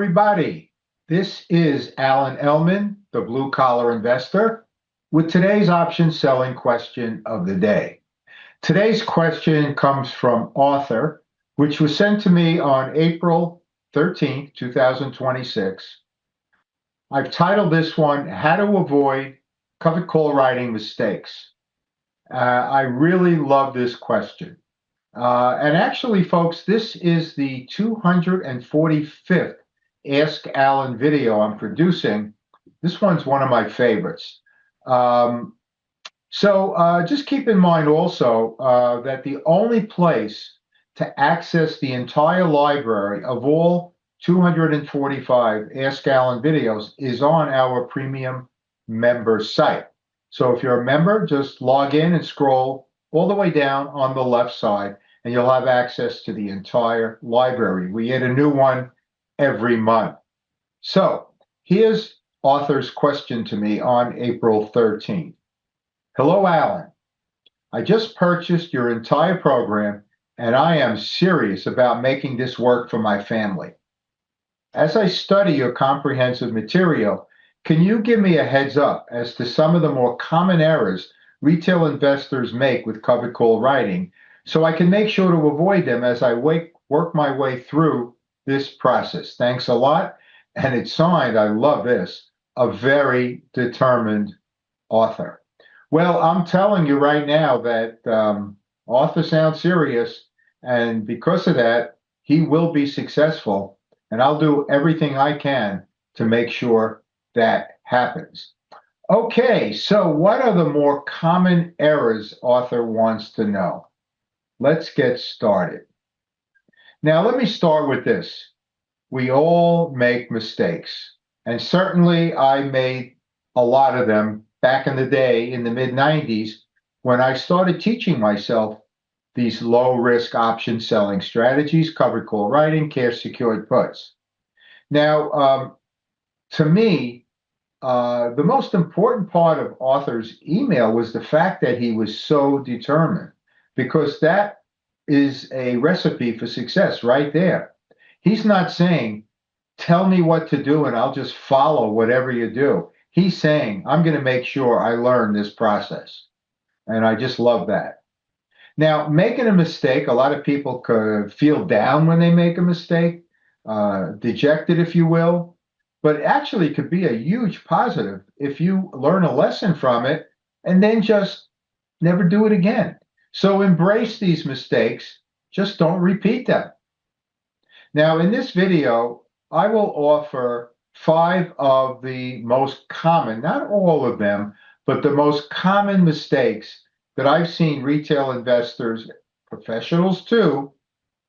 everybody. This is Alan Ellman, the blue collar investor, with today's option selling question of the day. Today's question comes from author, which was sent to me on April 13th, 2026. I've titled this one, How to Avoid Covered Call Writing Mistakes. I really love this question. And actually, folks, this is the 245th Ask Alan video I'm producing. This one's one of my favorites. Just keep in mind also that the only place to access the entire library of all 245 Ask Alan videos is on our premium member site. So if you're a member, just log in and scroll all the way down on the left side, and you'll have access to the entire library. We add a new one every month. So here's author's question to me on April 13th. Hello, Alan. I just purchased your entire program, and I am serious about making this work for my family. As I study your comprehensive material, can you give me a heads up as to some of the more common errors retail investors make with covered call writing, so I can make sure to avoid them as I work my way through this process? Thanks a lot. And it's signed, I love this, a very determined author. Well, I'm telling you right now that author sounds serious, and because of that, he will be successful, and I'll do everything I can to make sure that happens. Okay, so what are the more common errors author wants to know? Let's get started. Now, let me start with this. We all make mistakes, and certainly I made a lot of them back in the day in the mid-90s when I started teaching myself these low-risk option selling strategies, covered call writing, cash secured puts. Now, to me, the most important part of author's email was the fact that he was so determined, because that is a recipe for success right there. He's not saying, tell me what to do and I'll just follow whatever you do. He's saying, I'm going to make sure I learn this process. And I just love that. Now, making a mistake, a lot of people could feel down when they make a mistake, dejected, if you will. But it actually could be a huge positive if you learn a lesson from it and then just never do it again. So embrace these mistakes, just don't repeat them. Now, in this video, I will offer 5 of the most common, not all of them, but the most common mistakes that I've seen retail investors, professionals too,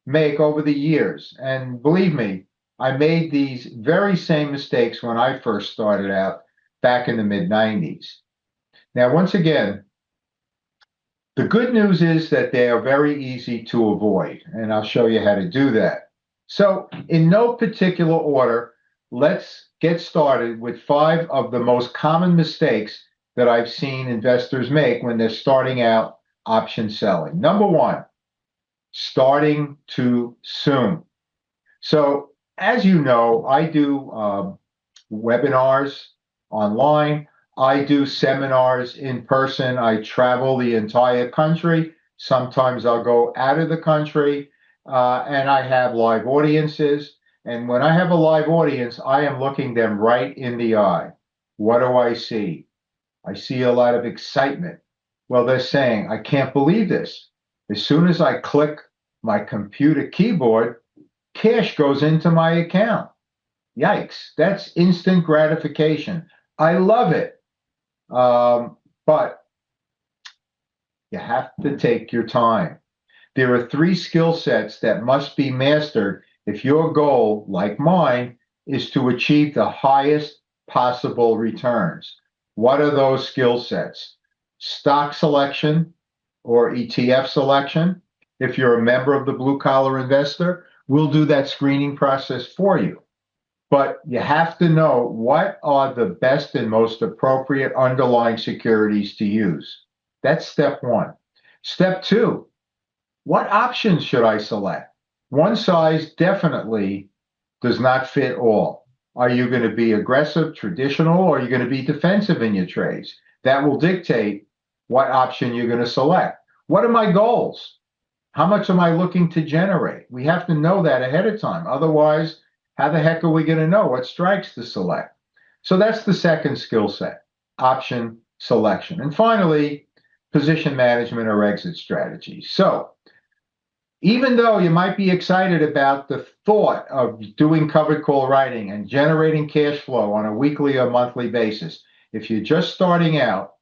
make over the years. And believe me, I made these very same mistakes when I first started out back in the mid-90s. Now, once again, the good news is that they are very easy to avoid, and I'll show you how to do that. So, in no particular order, let's get started with 5 of the most common mistakes that I've seen investors make when they're starting out option selling. Number 1, starting too soon. So, as you know, I do webinars online. I do seminars in person. I travel the entire country. Sometimes I'll go out of the country, and I have live audiences. And when I have a live audience, I am looking them right in the eye. What do I see? I see a lot of excitement. Well, they're saying, I can't believe this. As soon as I click my computer keyboard, cash goes into my account. Yikes, that's instant gratification. I love it. But you have to take your time. There are 3 skill sets that must be mastered if your goal, like mine, is to achieve the highest possible returns. What are those skill sets? Stock selection or ETF selection. If you're a member of the Blue Collar Investor, we'll do that screening process for you. But you have to know what are the best and most appropriate underlying securities to use. That's step 1. Step 2, what options should I select? One size definitely does not fit all. Are you going to be aggressive, traditional, or are you going to be defensive in your trades? That will dictate what option you're going to select. What are my goals? How much am I looking to generate? We have to know that ahead of time. Otherwise, how the heck are we going to know what strikes to select? So that's the second skill set, option selection. And finally, position management or exit strategies. So even though you might be excited about the thought of doing covered call writing and generating cash flow on a weekly or monthly basis, if you're just starting out,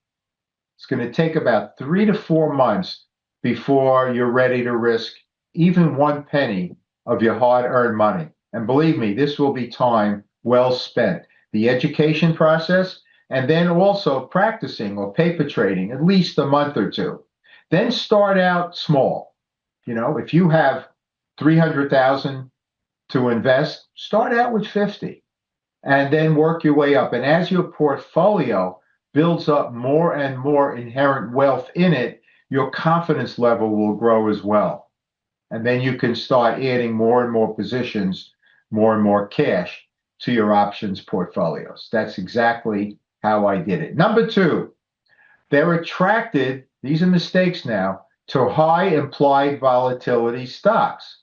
it's going to take about 3 to 4 months before you're ready to risk even 1 penny of your hard-earned money. And believe me, this will be time well spent. The education process, and then also practicing or paper trading at least a month or two. Then start out small. If you have 300,000 to invest, start out with 50 and then work your way up. And as your portfolio builds up more and more inherent wealth in it, your confidence level will grow as well. And then you can start adding more and more positions, more and more cash to your options portfolios. That's exactly how I did it. Number two, they're attracted, these are mistakes now, to high implied volatility stocks.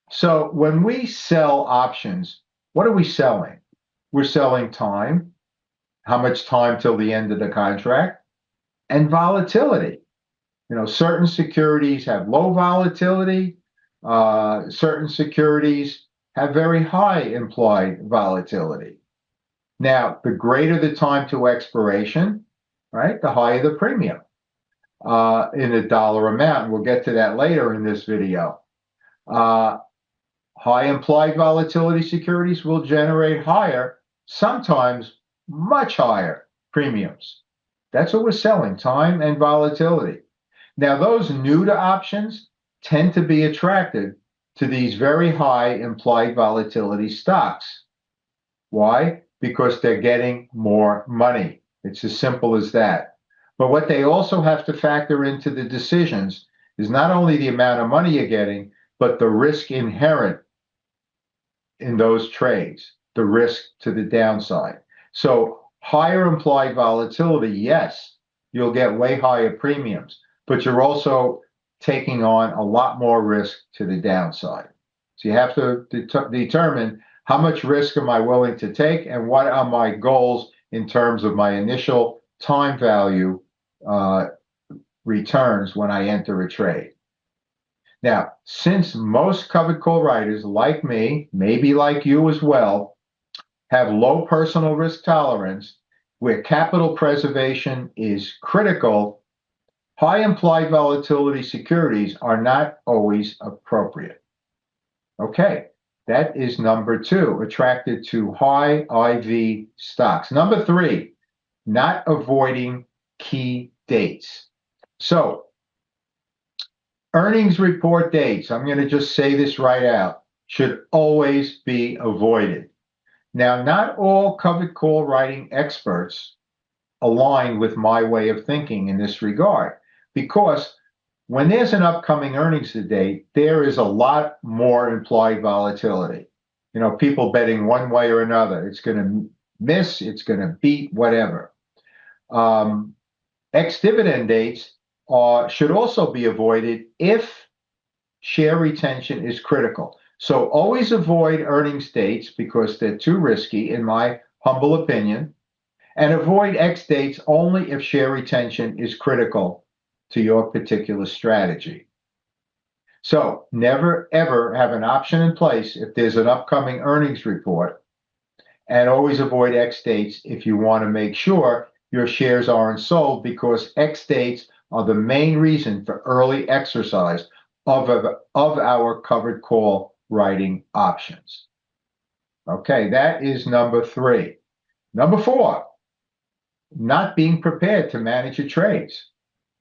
So when we sell options, what are we selling? We're selling time, how much time till the end of the contract, and volatility. Certain securities have low volatility. Certain securities have very high implied volatility. Now, the greater the time to expiration, right, the higher the premium in a dollar amount. We'll get to that later in this video. High implied volatility securities will generate higher, sometimes much higher premiums. That's what we're selling, time and volatility. Now, those new to options tend to be attracted to these very high implied volatility stocks. Why? Because they're getting more money. It's as simple as that. But what they also have to factor into the decisions is not only the amount of money you're getting, but the risk inherent in those trades, the risk to the downside. So higher implied volatility, yes, you'll get way higher premiums, but you're also taking on a lot more risk to the downside. So you have to determine how much risk am I willing to take and what are my goals in terms of my initial time value returns when I enter a trade. Now, since most covered call writers like me, maybe like you as well, have low personal risk tolerance, where capital preservation is critical, high implied volatility securities are not always appropriate. Okay, that is number two, attracted to high IV stocks. Number three, not avoiding key dates. So, earnings report dates, I'm going to just say this right out, should always be avoided. Now, not all covered call writing experts align with my way of thinking in this regard, because when there's an upcoming earnings date, there is a lot more implied volatility. People betting one way or another. It's going to miss, it's going to beat, whatever. Ex-dividend dates should also be avoided if share retention is critical. So always avoid earnings dates because they're too risky, in my humble opinion, and avoid X dates only if share retention is critical to your particular strategy. So never, ever have an option in place if there's an upcoming earnings report, and always avoid X dates if you want to make sure your shares aren't sold, because X dates are the main reason for early exercise of our covered call writing options. Okay, that is number three. Number four, not being prepared to manage your trades.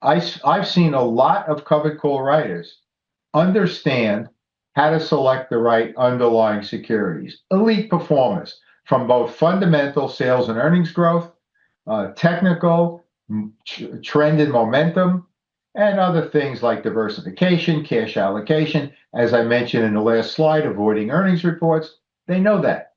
I've seen a lot of covered call writers understand how to select the right underlying securities, elite performers from both fundamental sales and earnings growth, technical, trend and momentum, and other things like diversification, cash allocation. As I mentioned in the last slide, avoiding earnings reports. They know that.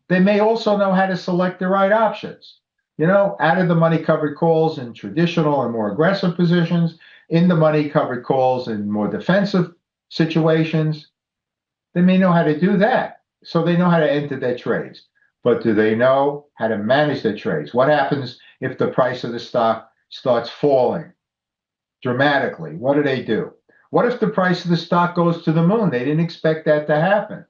They may also know how to select the right options. Out of the money covered calls in traditional and more aggressive positions, in the money covered calls in more defensive situations. They may know how to do that. So they know how to enter their trades. But do they know how to manage their trades? What happens if the price of the stock starts falling dramatically? What do? What if the price of the stock goes to the moon? They didn't expect that to happen.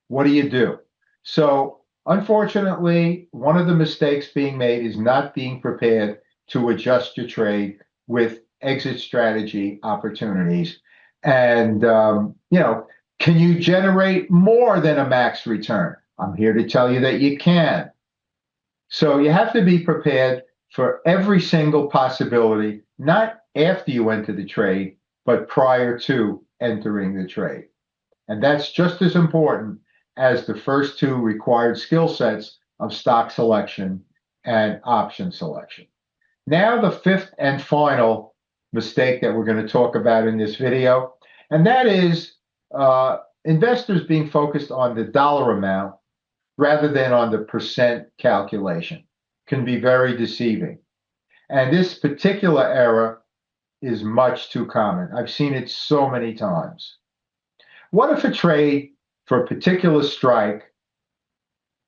What do? So, unfortunately, one of the mistakes being made is not being prepared to adjust your trade with exit strategy opportunities. And, can you generate more than a max return? I'm here to tell you that you can. So, you have to be prepared for every single possibility, not after you enter the trade, but prior to entering the trade. And that's just as important as the first two required skill sets of stock selection and option selection. Now, the fifth and final mistake that we're going to talk about in this video, and that is investors being focused on the dollar amount rather than on the percent calculation can be very deceiving. And this particular error is much too common. I've seen it so many times. What if a trade for a particular strike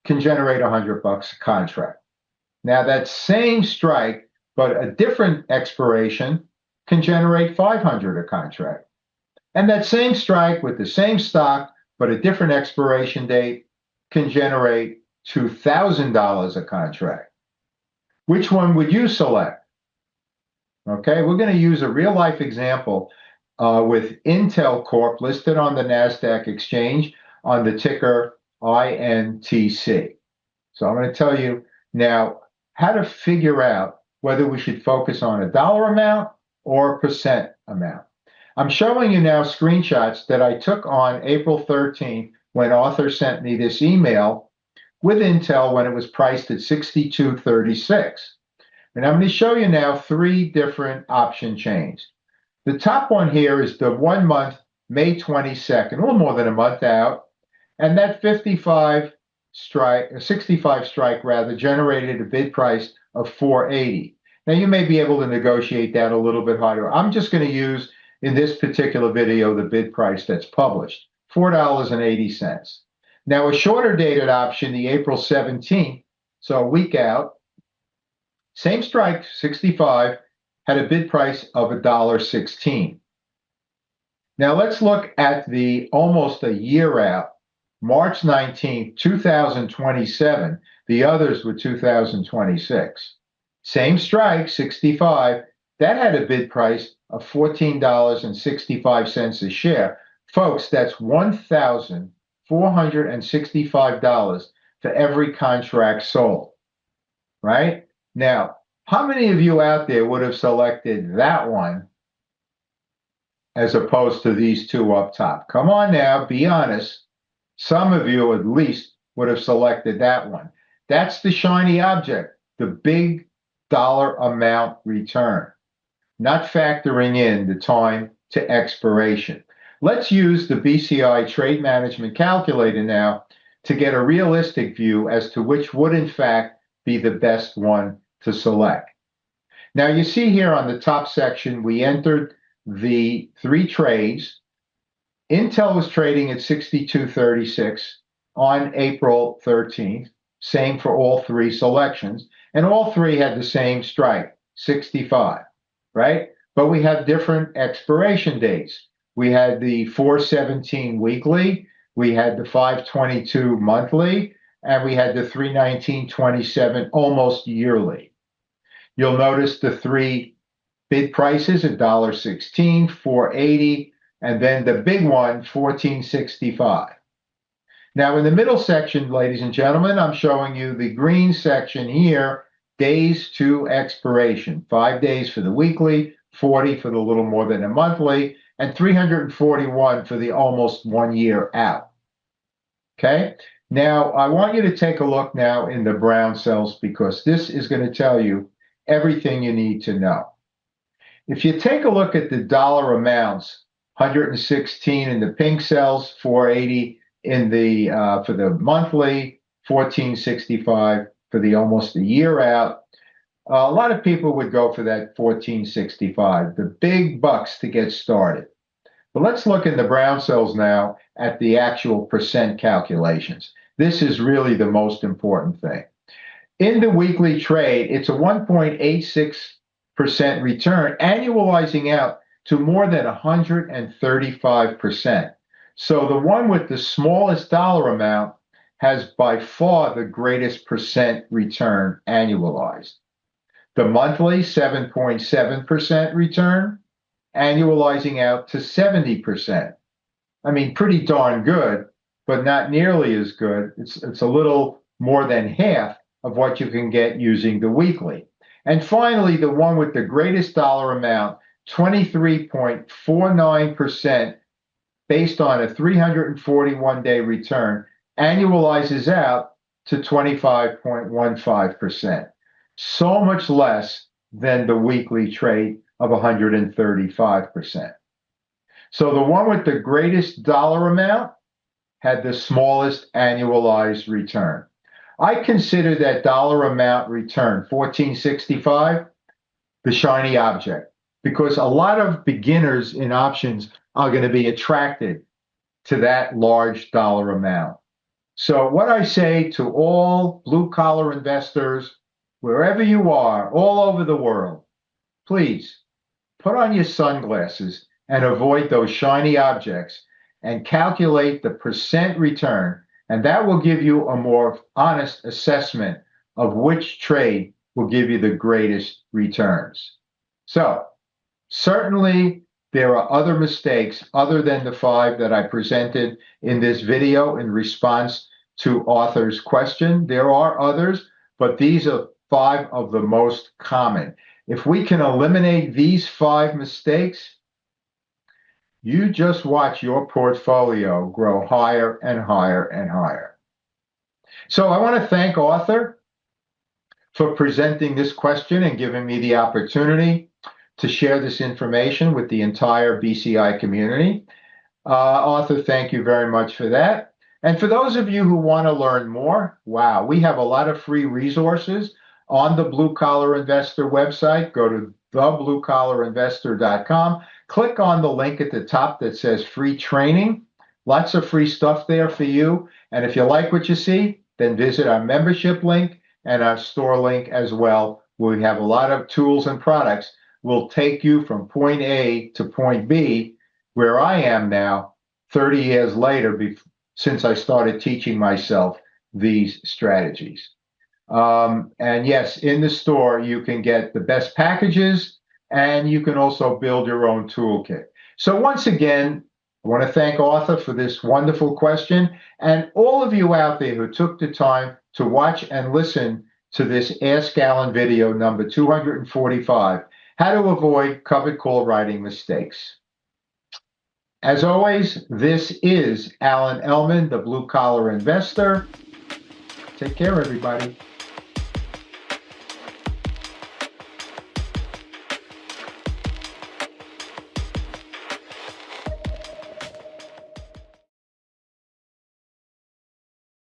can generate $100 a contract? Now, that same strike, but a different expiration, can generate $500 a contract. And that same strike with the same stock, but a different expiration date, can generate $2,000 a contract. Which one would you select? Okay, we're going to use a real life example with Intel Corp listed on the NASDAQ exchange on the ticker INTC. So I'm going to tell you now how to figure out whether we should focus on a dollar amount or a percent amount. I'm showing you now screenshots that I took on April 13th when Arthur sent me this email with Intel when it was priced at 62.36. And I'm going to show you now three different option chains. The top one here is the 1 month, May 22nd, a little more than a month out. And that 65 strike generated a bid price of 480. Now you may be able to negotiate that a little bit higher. I'm just going to use in this particular video the bid price that's published, $4.80. Now a shorter dated option, the April 17th, so a week out, same strike, 65, had a bid price of $1.16. Now let's look at the almost a year out, March 19th, 2027. The others were 2026. Same strike, 65. That had a bid price of $14.65 a share. Folks, that's $1,465 for every contract sold, right? Now, how many of you out there would have selected that one as opposed to these two up top? Come on now, be honest. Some of you at least would have selected that one. That's the shiny object, the big dollar amount return, not factoring in the time to expiration. Let's use the BCI Trade Management Calculator now to get a realistic view as to which would in fact be the best one to select. Now you see here on the top section, we entered the three trades. Intel was trading at 62.36 on April 13th, same for all three selections, and all three had the same strike, 65, right? But we have different expiration dates. We had the 417 weekly, we had the 522 monthly, and we had the 319.27 almost yearly. You'll notice the three bid prices, $1.16, $4.80, and then the big one, $14.65. Now in the middle section, ladies and gentlemen, I'm showing you the green section here, days to expiration, 5 days for the weekly, 40 for the little more than a monthly, and 341 for the almost 1 year out. Okay? Now, I want you to take a look now in the brown cells because this is going to tell you everything you need to know. If you take a look at the dollar amounts, 116 in the pink cells, 480 in the for the monthly, 1465 for the almost a year out. A lot of people would go for that 1465, the big bucks to get started. But let's look in the brown cells now at the actual percent calculations. This is really the most important thing. In the weekly trade, it's a 1.86% return, annualizing out to more than 135%. So the one with the smallest dollar amount has by far the greatest percent return annualized. The monthly 7.7% return, annualizing out to 70%. I mean, pretty darn good, but not nearly as good. It's a little more than half of what you can get using the weekly. And finally, the one with the greatest dollar amount, 23.49% based on a 341-day return, annualizes out to 25.15%. So much less than the weekly trade of 135%. So the one with the greatest dollar amount had the smallest annualized return. I consider that dollar amount return, 1465, the shiny object, because a lot of beginners in options are going to be attracted to that large dollar amount. So what I say to all blue collar investors, wherever you are, all over the world, please put on your sunglasses and avoid those shiny objects and calculate the percent return. And that will give you a more honest assessment of which trade will give you the greatest returns. So certainly there are other mistakes other than the 5 that I presented in this video in response to Arthur's question. There are others, but these are 5 of the most common. If we can eliminate these 5 mistakes, you just watch your portfolio grow higher and higher and higher. So I want to thank Arthur for presenting this question and giving me the opportunity to share this information with the entire BCI community. Arthur, thank you very much for that. And for those of you who want to learn more, wow, we have a lot of free resources on the Blue Collar Investor website. Go to thebluecollarinvestor.com. Click on the link at the top that says free training. Lots of free stuff there for you. And if you like what you see, then visit our membership link and our store link as well, where we have a lot of tools and products will take you from point A to point B, where I am now 30 years later, since I started teaching myself these strategies. And yes, in the store, you can get the best packages and you can also build your own toolkit. So once again, I want to thank Arthur for this wonderful question and all of you out there who took the time to watch and listen to this Ask Alan video number 245, how to avoid covered call writing mistakes. As always, this is Alan Ellman, the Blue Collar Investor. Take care, everybody.